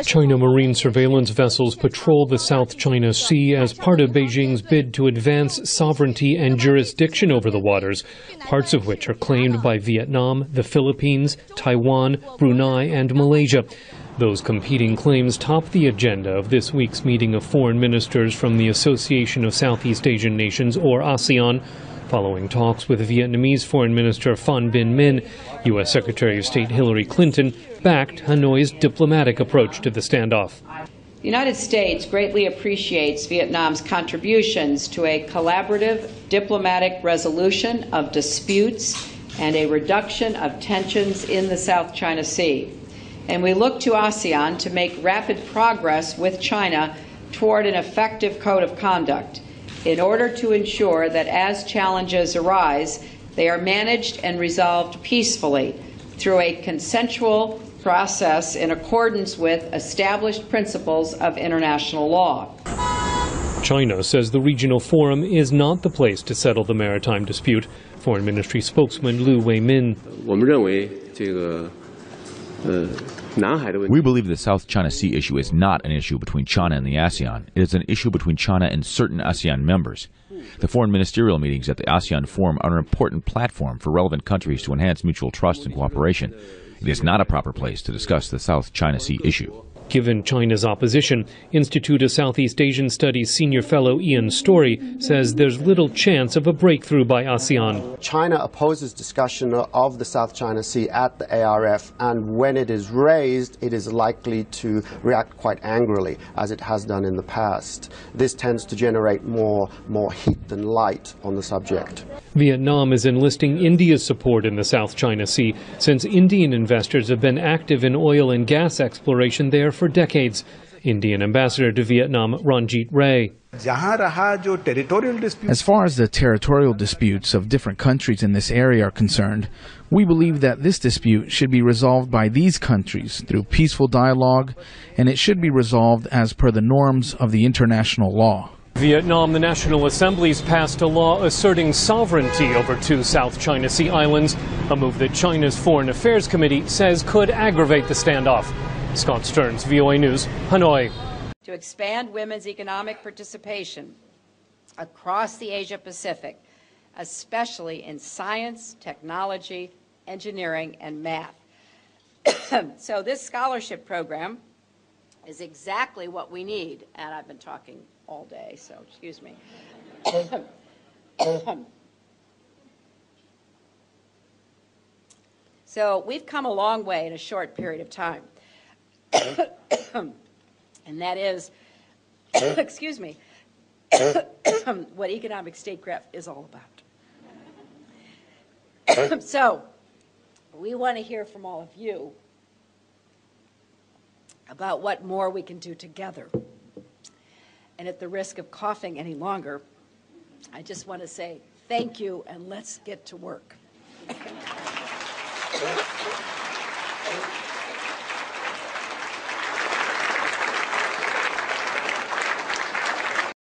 China marine surveillance vessels patrol the South China Sea as part of Beijing's bid to advance sovereignty and jurisdiction over the waters, parts of which are claimed by Vietnam, the Philippines, Taiwan, Brunei, and Malaysia. Those competing claims top the agenda of this week's meeting of foreign ministers from the Association of Southeast Asian Nations, or ASEAN. Following talks with Vietnamese Foreign Minister Phan Binh Minh, U.S. Secretary of State Hillary Clinton backed Hanoi's diplomatic approach to the standoff. The United States greatly appreciates Vietnam's contributions to a collaborative diplomatic resolution of disputes and a reduction of tensions in the South China Sea. And we look to ASEAN to make rapid progress with China toward an effective code of conduct in order to ensure that as challenges arise, they are managed and resolved peacefully through a consensual process in accordance with established principles of international law. China says the regional forum is not the place to settle the maritime dispute. Foreign Ministry spokesman Lu Weimin. We believe the South China Sea issue is not an issue between China and the ASEAN. It is an issue between China and certain ASEAN members. The foreign ministerial meetings at the ASEAN Forum are an important platform for relevant countries to enhance mutual trust and cooperation. It is not a proper place to discuss the South China Sea issue. Given China's opposition, Institute of Southeast Asian Studies senior fellow Ian Story says there's little chance of a breakthrough by ASEAN. China opposes discussion of the South China Sea at the ARF, and when it is raised, it is likely to react quite angrily, as it has done in the past. This tends to generate more heat than light on the subject. Vietnam is enlisting India's support in the South China Sea, since Indian investors have been active in oil and gas exploration there for decades. Indian ambassador to Vietnam, Ranjit Ray. As far as the territorial disputes of different countries in this area are concerned, we believe that this dispute should be resolved by these countries through peaceful dialogue, and it should be resolved as per the norms of the international law. Vietnam, the National Assembly's passed a law asserting sovereignty over two South China Sea islands, a move that China's Foreign Affairs Committee says could aggravate the standoff. Scott Stearns, VOA News, Hanoi. To expand women's economic participation across the Asia-Pacific, especially in science, technology, engineering, and math. So this scholarship program is exactly what we need, and I've been talking all day, so excuse me. So we've come a long way in a short period of time. And that is, excuse me, what economic statecraft is all about. So we want to hear from all of you about what more we can do together. And at the risk of coughing any longer, I just want to say thank you, and let's get to work.